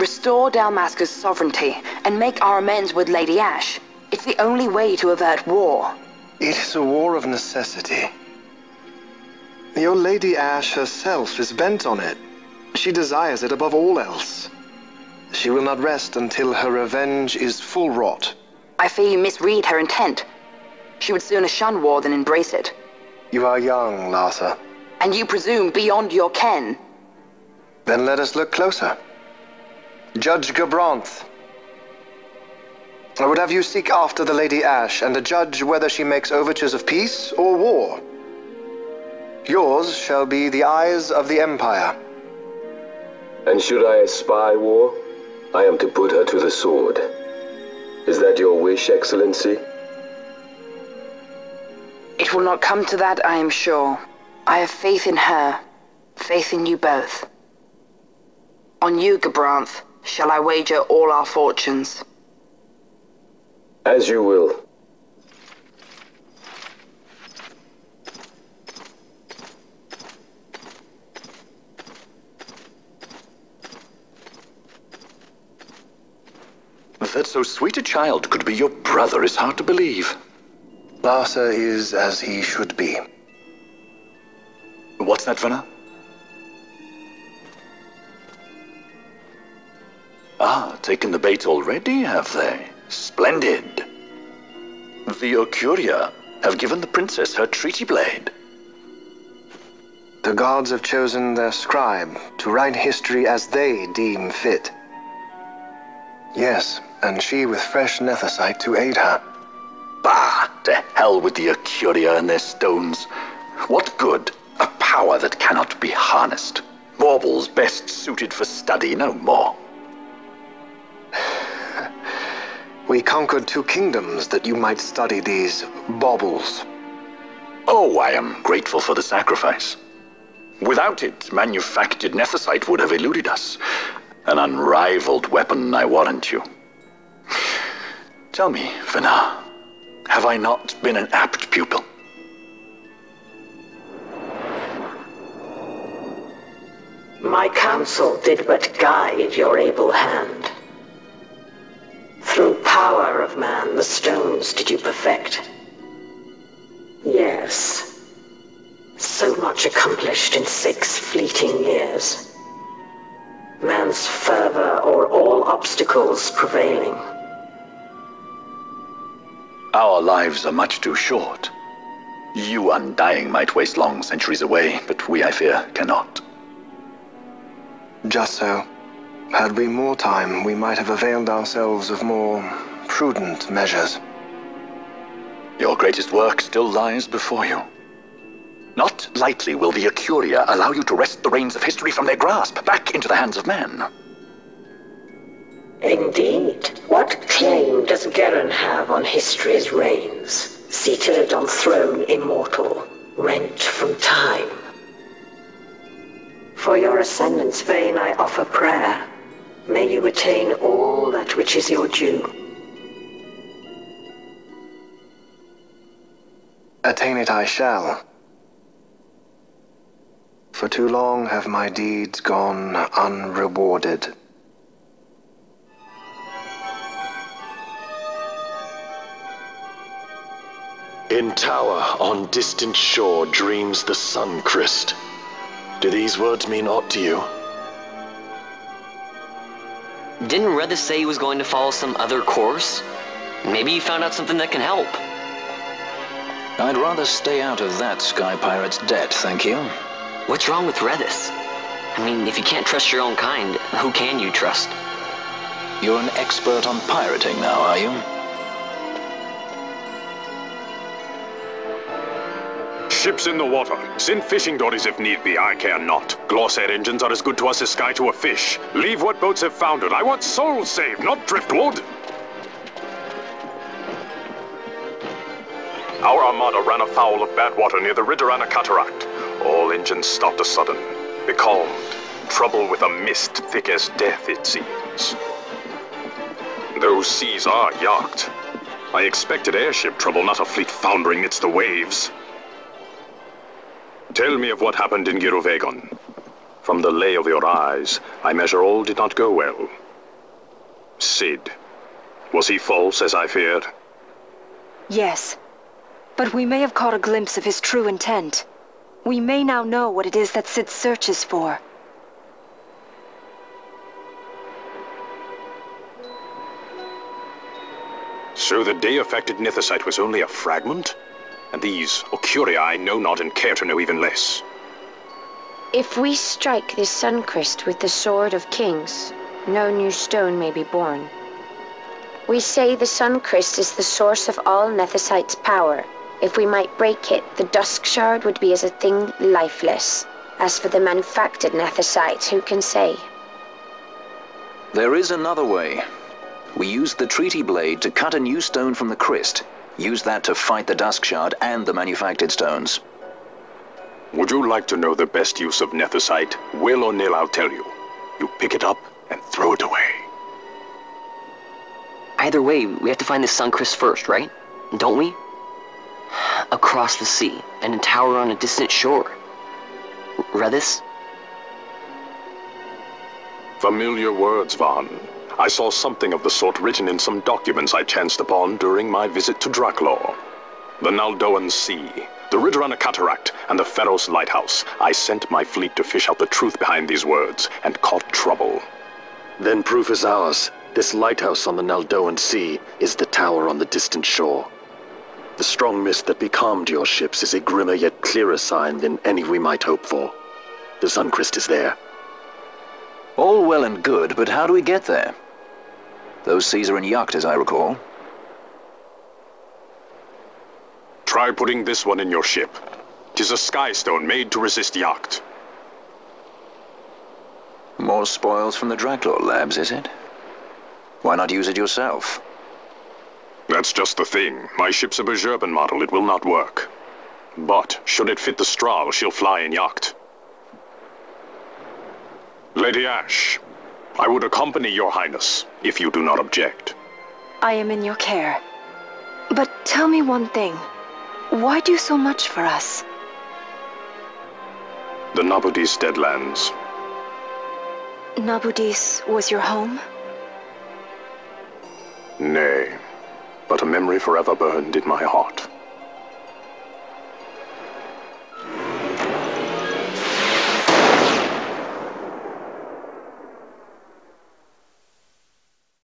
Restore Dalmasca's sovereignty and make our amends with Lady Ash. It's the only way to avert war. It is a war of necessity. Your Lady Ash herself is bent on it. She desires it above all else. She will not rest until her revenge is full wrought. I fear you misread her intent. She would sooner shun war than embrace it. You are young, Larsa. And you presume beyond your ken. Then let us look closer. Judge Gabranth. I would have you seek after the Lady Ash and judge whether she makes overtures of peace or war. Yours shall be the eyes of the Empire. And should I espy war, I am to put her to the sword. Is that your wish, Excellency? It will not come to that, I am sure. I have faith in her, faith in you both. On you, Gabranth, shall I wager all our fortunes. As you will. That so sweet a child could be your brother is hard to believe. Larsa is as he should be. What's that, Venna? Ah, taken the bait already, have they? Splendid. The Ocuria have given the princess her treaty blade. The gods have chosen their scribe to write history as they deem fit. Yes, and she with fresh nethicite to aid her. Bah! To hell with the Ocuria and their stones. What good? A power that cannot be harnessed. Baubles best suited for study, no more. We conquered 2 kingdoms that you might study these baubles. Oh, I am grateful for the sacrifice. Without it, manufactured nethicite would have eluded us. An unrivaled weapon, I warrant you. Tell me, Venna, have I not been an apt pupil? My counsel did but guide your able hand. Through power of man, the stones did you perfect. Yes, so much accomplished in 6 fleeting years. Man's fervor o'er all obstacles prevailing. Our lives are much too short. You undying might waste long centuries away, but we, I fear, cannot. Just so. Had we more time, we might have availed ourselves of more prudent measures. Your greatest work still lies before you. Not lightly will the Ocuria allow you to wrest the reins of history from their grasp, back into the hands of men. Indeed. What claim does Geren have on history's reins, seated on throne immortal, rent from time? For your ascendant's vein I offer prayer. May you attain all that which is your due. Attain it I shall. For too long have my deeds gone unrewarded. In tower on distant shore dreams the sun Christ. Do these words mean aught to you? Didn't Redis say he was going to follow some other course? Maybe he found out something that can help. I'd rather stay out of that Sky Pirate's debt, thank you. What's wrong with Redis? I mean, if you can't trust your own kind, who can you trust? You're an expert on pirating now, are you? Ships in the water. Send fishing dories if need be, I care not. Glossair engines are as good to us as sky to a fish. Leave what boats have foundered. I want souls saved, not driftwood. Our armada ran afoul of bad water near the Ridorana Cataract. All engines stopped a sudden. Becalmed. Trouble with a mist thick as death, it seems. Those seas are yacht. I expected airship trouble, not a fleet foundering midst the waves. Tell me of what happened in Giruvegon. From the lay of your eyes, I measure all did not go well. Sid. Was he false, as I feared? Yes. But we may have caught a glimpse of his true intent. We may now know what it is that Sid searches for. So the day-affected nethicite was only a fragment? And these Ocuria I know not and care to know even less. If we strike this Suncrest with the Sword of Kings, no new stone may be born. We say the Suncrest is the source of all nethicite's power. If we might break it, the Dusk Shard would be as a thing lifeless. As for the manufactured nethicite, who can say? There is another way. We used the treaty blade to cut a new stone from the Christ. Use that to fight the Dusk Shard and the manufactured stones. Would you like to know the best use of nethicite? Will or nil, I'll tell you. You pick it up and throw it away. Either way, we have to find the Suncrest first, right? Don't we? Across the sea, and a tower on a distant shore. Read this? Familiar words, Vaughn. I saw something of the sort written in some documents I chanced upon during my visit to Draklor. The Naldoan Sea, the Ridorana Cataract, and the Pharos Lighthouse. I sent my fleet to fish out the truth behind these words, and caught trouble. Then proof is ours. This lighthouse on the Naldoan Sea is the tower on the distant shore. The strong mist that becalmed your ships is a grimmer yet clearer sign than any we might hope for. The Suncrest is there. All well and good, but how do we get there? Those seas are in Yacht, as I recall. Try putting this one in your ship. 'Tis a skystone made to resist Yacht. More spoils from the Draklor labs, is it? Why not use it yourself? That's just the thing. My ship's a Bergerben model. It will not work. But, should it fit the Strahl, she'll fly in Yacht. Lady Ash, I would accompany your Highness, if you do not object. I am in your care. But tell me one thing. Why do so much for us? The Nabudis Deadlands. Nabudis was your home? Nay, but a memory forever burned in my heart.